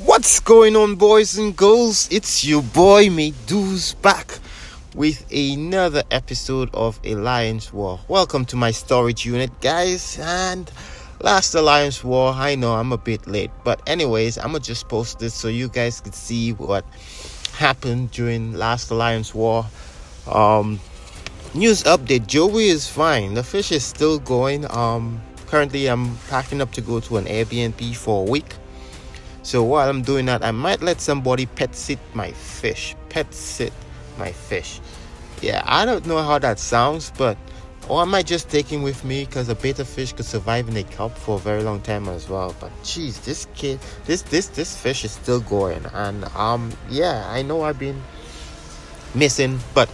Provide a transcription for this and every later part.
What's going on, boys and girls? It's your boy Medu's back with another episode of Alliance War. Welcome to my storage unit, guys. And last Alliance War, I know I'm a bit late, but anyways, I'm gonna just post this so you guys can see what happened during last Alliance War. News update: Joey is fine. The fish is still going. Currently I'm packing up to go to an Airbnb for a week. So while I'm doing that, I might let somebody pet sit my fish. Yeah, I don't know how that sounds, but or I might just take him with me because a betta fish could survive in a cup for a very long time as well. But geez, this fish is still going, and yeah, I know I've been missing, but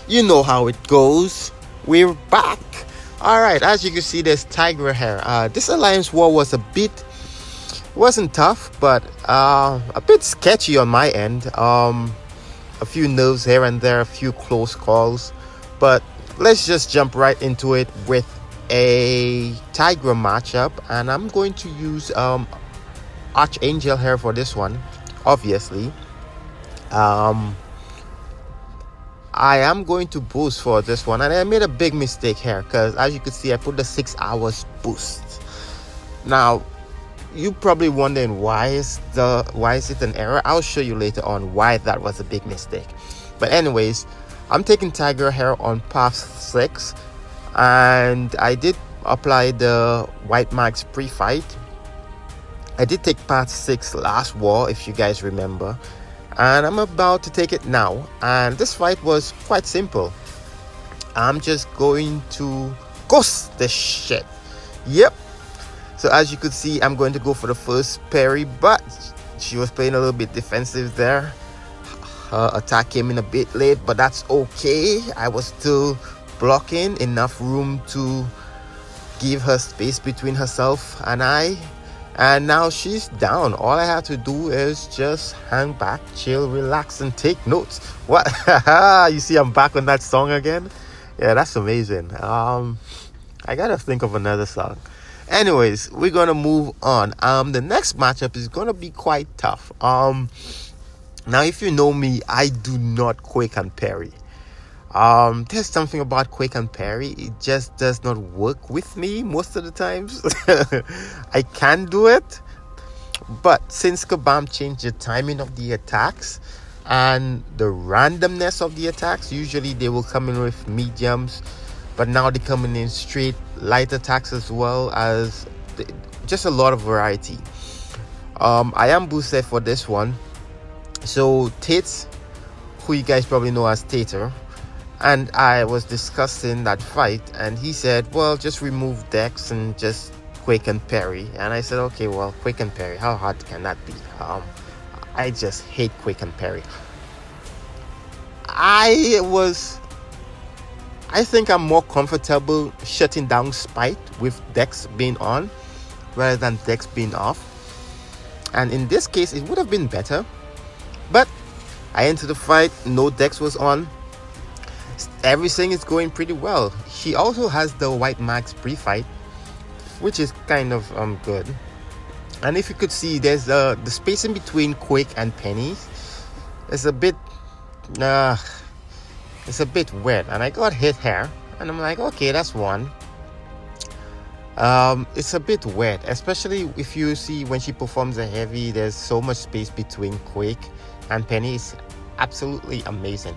you know how it goes. We're back. All right, as you can see, there's Tigerhair. This Alliance War wasn't tough, but a bit sketchy on my end. A few nerves here and there, a few close calls, but let's just jump right into it with a Tiger matchup, and I'm going to use Archangel here for this one. Obviously, I am going to boost for this one, and I made a big mistake here because, as you can see, I put the 6 hours boost. Now, you're probably wondering why is it an error. I'll show you later on why that was a big mistake. But anyways, I'm taking Tigerhair on path 6, and I did apply the White Max pre-fight. I did take path 6 last war, if you guys remember, and I'm about to take it now. And this fight was quite simple. I'm just going to ghost this shit. Yep. So as you could see, I'm going to go for the first parry, but she was playing a little bit defensive there. Her attack came in a bit late, but that's okay. I was still blocking enough room to give her space between herself and I. And now she's down. All I have to do is just hang back, chill, relax, and take notes. What? You see I'm back on that song again? Yeah, that's amazing. I gotta think of another song. Anyways, we're gonna move on. The next matchup is gonna be quite tough. Now if you know me, I do not quake and parry. There's something about quake and parry, it just does not work with me most of the times. I can do it, but since Kabam changed the timing of the attacks and the randomness of the attacks, usually they will come in with mediums, but now they're coming in straight light attacks as well, as just a lot of variety. I am boosted for this one. So Tits, who you guys probably know as Tita, and I was discussing that fight, and he said, well, just remove Dex and just quake and parry. And I said, okay, well, quake and parry, how hard can that be? I just hate quake and parry. I think I'm more comfortable shutting down Spite with Dex being on rather than Dex being off. And in this case, it would have been better. But I entered the fight, no Dex was on. Everything is going pretty well. She also has the White Max pre-fight, which is kind of good. And if you could see, there's the space in between Quake and Penny is a bit it's a bit wet, and I got hit here, and I'm like, okay, that's one. It's a bit wet, especially if you see when she performs a heavy, there's so much space between Quake and Penny. It's absolutely amazing.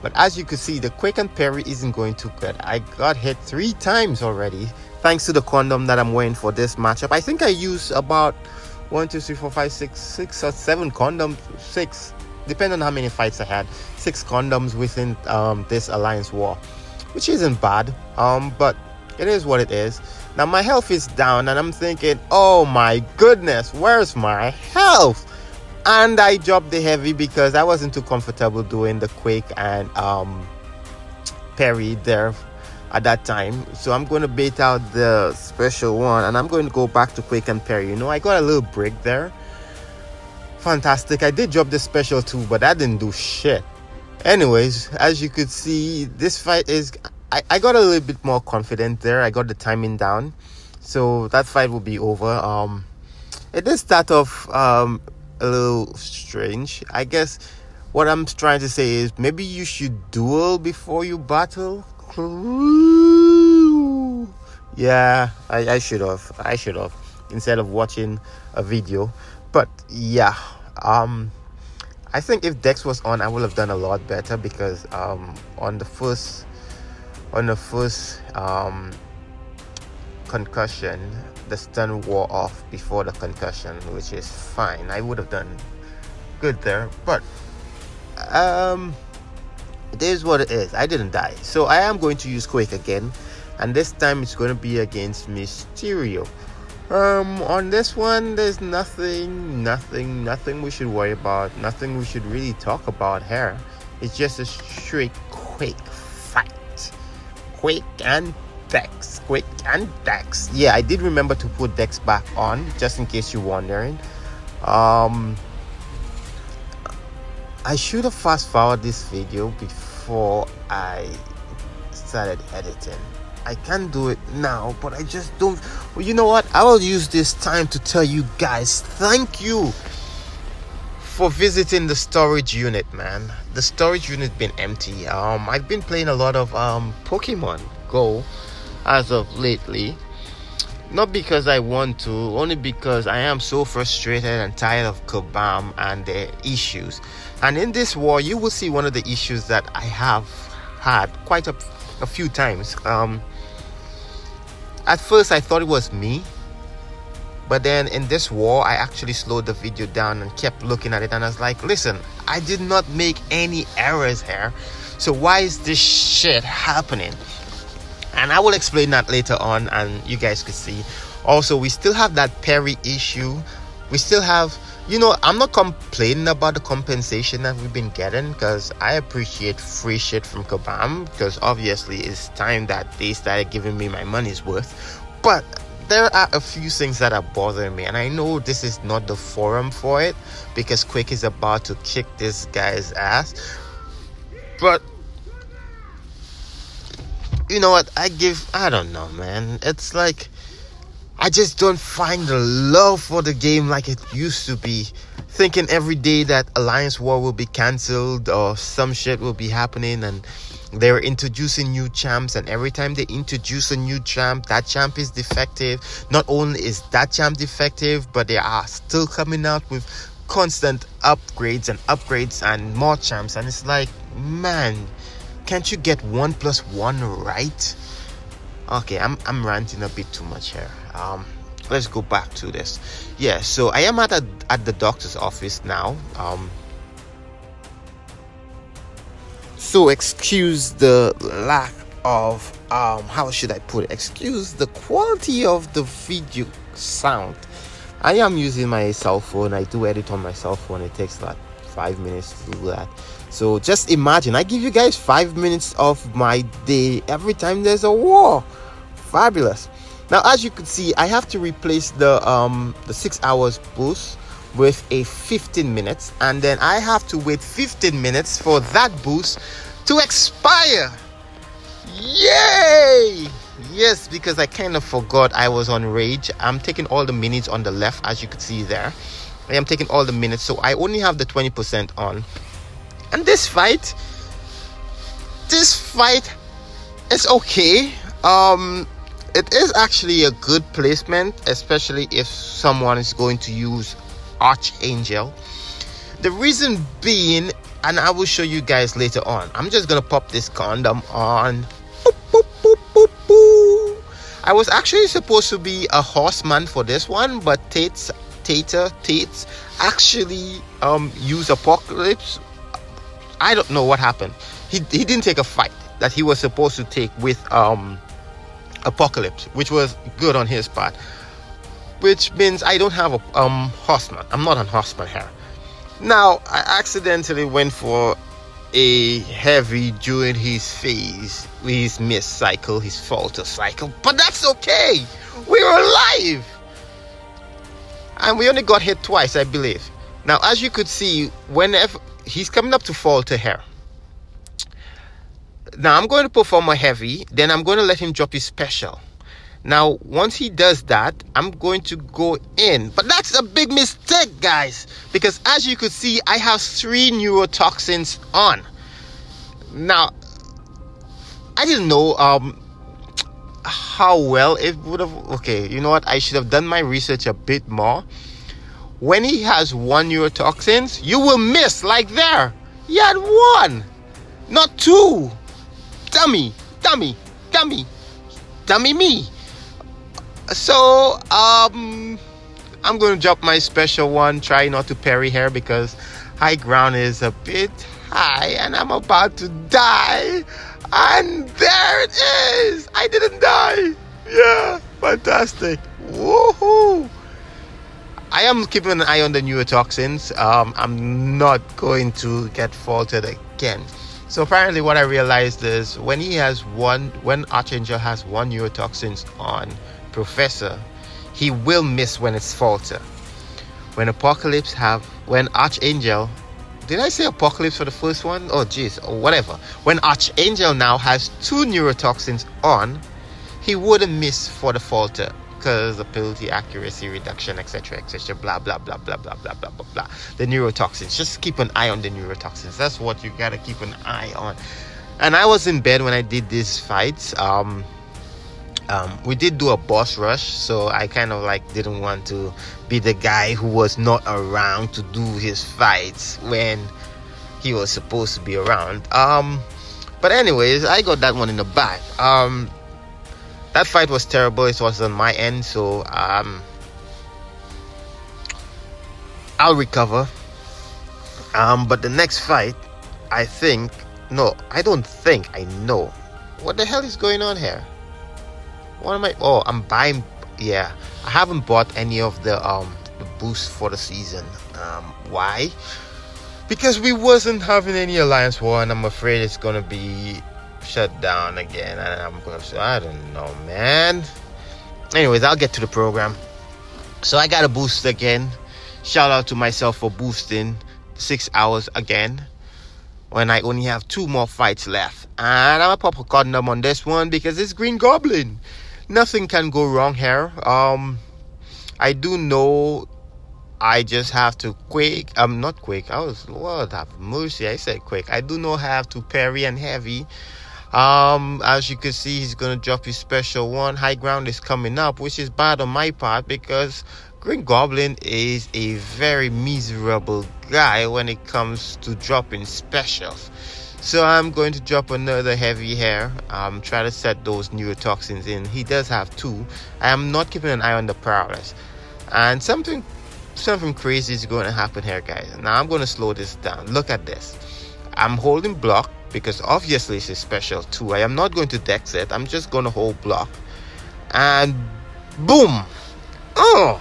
But as you can see, the Quake and parry isn't going too good. I got hit 3 times already, thanks to the condom that I'm wearing for this matchup. I think I used about 1, 2, 3, 4, 5, 6 or 7 condoms, 6. Depending on how many fights I had, 6 condoms within this Alliance War, which isn't bad, but it is what it is. Now my health is down, and I'm thinking, oh my goodness, where's my health? And I dropped the heavy because I wasn't too comfortable doing the quake and parry there at that time. So I'm going to bait out the special one, and I'm going to go back to quake and parry. You know, I got a little break there. Fantastic. I did drop the special too, but that didn't do shit. Anyways, as you could see, this fight is I got a little bit more confident there. I got the timing down, so that fight will be over. It did start off a little strange. I guess what I'm trying to say is maybe you should duel before you battle. Yeah, I should have. I should have instead of watching a video. But yeah, I think if Dex was on, I would have done a lot better because on the first concussion, the stun wore off before the concussion, which is fine. I would have done good there, but it is what it is. I didn't die, so I am going to use Quake again, and this time it's going to be against Mysterio. On this one, there's nothing we should worry about, nothing we should really talk about here. It's just a straight Quake fight. Quake and Dex. Yeah, I did remember to put Dex back on, just in case you're wondering. I should have fast forwarded this video before I started editing. I can do it now, but I just don't. Well, you know what? I will use this time to tell you guys thank you for visiting the storage unit, man. The storage unit been empty. I've been playing a lot of Pokemon Go as of lately. Not because I want to, only because I am so frustrated and tired of Kabam and their issues. And in this war, you will see one of the issues that I have had quite a few times. At first, I thought it was me. But then in this war, I actually slowed the video down and kept looking at it. And I was like, listen, I did not make any errors here. So why is this shit happening? And I will explain that later on, and you guys could see. Also, we still have that Perry issue. We still have, I'm not complaining about the compensation that we've been getting, because I appreciate free shit from Kabam, because obviously it's time that they started giving me my money's worth. But there are a few things that are bothering me, and I know this is not the forum for it, because Quick is about to kick this guy's ass. But you know what, I don't know, man. It's like I just don't find the love for the game like it used to be. Thinking every day that Alliance War will be cancelled or some shit will be happening, and they're introducing new champs, and every time they introduce a new champ, that champ is defective. Not only is that champ defective, but they are still coming out with constant upgrades and more champs, and it's like, man, can't you get 1 + 1 right? Okay, I'm ranting a bit too much here. Let's go back to this. Yeah, so I am at the doctor's office now. So excuse the lack of how should I put it? Excuse the quality of the video sound. I am using my cell phone. I do edit on my cell phone. It takes like 5 minutes to do that. So just imagine, I give you guys 5 minutes of my day every time there's a war. Fabulous. Now, as you can see, I have to replace the 6 hours boost with a 15 minutes, and then I have to wait 15 minutes for that boost to expire. Yay! Yes, because I kind of forgot I was on Rage. I'm taking all the minutes on the left, as you can see there. I am taking all the minutes, so I only have the 20% on. And this fight is okay. It is actually a good placement, especially if someone is going to use Archangel. The reason being, and I will show you guys later on, I'm just gonna pop this condom on. Boop, boop, boop, boop, boop. I was actually supposed to be a horseman for this one, but Tita actually used Apocalypse. I don't know what happened. He didn't take a fight that he was supposed to take with Apocalypse, which was good on his part, which means I don't have a horseman. I'm not on horseman here. Now, I accidentally went for a heavy during his phase, his miss cycle, his falter cycle, but that's okay. We're alive, and we only got hit twice, I believe. Now, as you could see, whenever he's coming up to falter here. Now I'm going to perform a heavy, then I'm going to let him drop his special. Now, once he does that, I'm going to go in. But that's a big mistake, guys. Because as you could see, I have 3 neurotoxins on. Now, I didn't know how well it would have... Okay, you know what? I should have done my research a bit more. When he has 1 neurotoxins, you will miss like there. He had 1, not 2. Dummy me. So, I'm going to drop my special one. Try not to parry here because high ground is a bit high and I'm about to die. And there it is. I didn't die. Yeah, fantastic. Woohoo. I am keeping an eye on the neurotoxins. I'm not going to get faulted again. So apparently what I realized is when Archangel has 1 neurotoxins on Professor, he will miss when it's Falter. When Archangel, did I say Apocalypse for the first one? Oh geez, or whatever. When Archangel now has 2 neurotoxins on, he wouldn't miss for the Falter because ability, accuracy, reduction, etc, blah blah blah blah blah blah blah blah blah. The neurotoxins. Just keep an eye on the neurotoxins. That's what you gotta keep an eye on. And I was in bed when I did these fights. We did do a boss rush, so I kind of like didn't want to be the guy who was not around to do his fights when he was supposed to be around. But anyways, I got that one in the bag. That fight was terrible. It was on my end, so I'll recover. But the next fight, I don't think I know. What the hell is going on here? What am I? Oh, I'm buying. Yeah, I haven't bought any of the boosts for the season. Why? Because we wasn't having any alliance war, and I'm afraid it's gonna be shut down again. And I don't know, man. Anyways, I'll get to the program. So I got a boost again. Shout out to myself for boosting 6 hours again, when I only have 2 more fights left. And I'm a pop a condom on this one because it's Green Goblin. Nothing can go wrong here. I do know I just have to quake. Not quake. Lord have mercy. I said quake. I do know I have to parry and heavy. As you can see, he's gonna drop his special one. High ground is coming up, which is bad on my part because Green Goblin is a very miserable guy when it comes to dropping specials. So I'm going to drop another heavy hair. Try to set those neurotoxins in. He does have 2. I am not keeping an eye on the paralysis. And something crazy is going to happen here, guys. Now I'm going to slow this down. Look at this. I'm holding block because obviously it's a special 2. I am not going to dex it. I'm just going to hold block. And boom. Oh.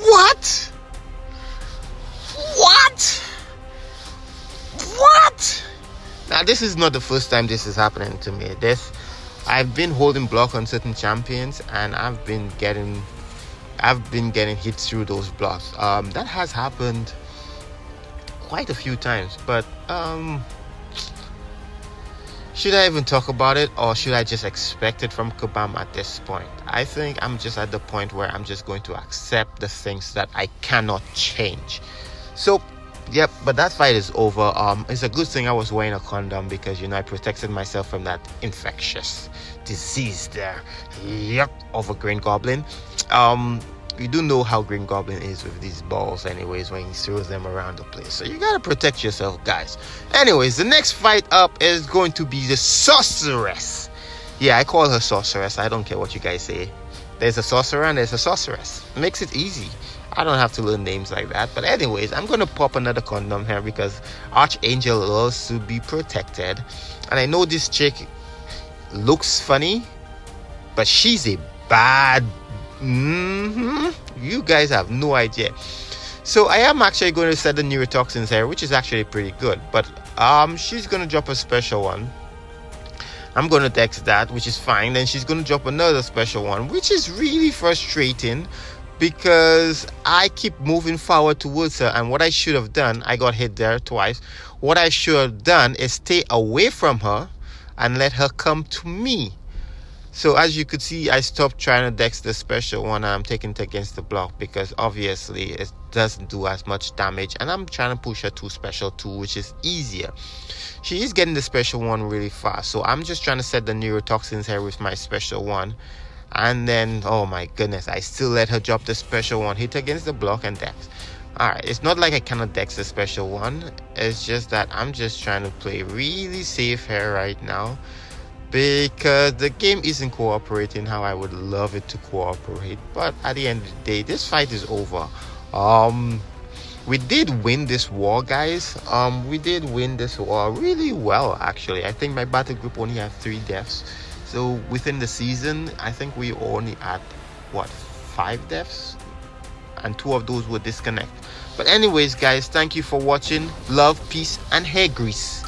What? Now this is not the first time this is happening to me. I've been holding block on certain champions and I've been getting hit through those blocks. That has happened quite a few times, but should I even talk about it, or should I just expect it from Kabam at this point? I think I'm just at the point where I'm just going to accept the things that I cannot change. So yep, but that fight is over. It's a good thing I was wearing a condom because I protected myself from that infectious disease there. Yep, over Green Goblin. You do know how Green Goblin is with these balls anyways when he throws them around the place. So you gotta protect yourself, guys. Anyways, the next fight up is going to be the Sorceress. Yeah, I call her Sorceress. I don't care what you guys say. There's a sorcerer and there's a sorceress. It makes it easy. I don't have to learn names like that. But anyways, I'm going to pop another condom here because Archangel loves to be protected. And I know this chick looks funny, but she's a bad... You guys have no idea. So I am actually going to set the neurotoxins here, which is actually pretty good. But she's going to drop a special one. I'm going to dex that, which is fine. Then she's going to drop another special one, which is really frustrating because I keep moving forward towards her. And what I should have done, I got hit there twice. What I should have done is stay away from her and let her come to me. So as you could see, I stopped trying to dex the special one. I'm taking it against the block because obviously it doesn't do as much damage, and I'm trying to push her to special 2, which is easier. She is getting the special 1 really fast, so I'm just trying to set the neurotoxins here with my special 1. And then, oh my goodness, I still let her drop the special 1, hit against the block and dex. Alright, it's not like I cannot dex the special 1, it's just that I'm just trying to play really safe here right now, because the game isn't cooperating how I would love it to cooperate. But at the end of the day, this fight is over. We did win this war, guys. We did win this war really well, actually. I think my battle group only had 3 deaths. So within the season, I think we only had, what, 5 deaths? And 2 of those were disconnect. But anyways, guys, thank you for watching. Love, peace, and hair grease.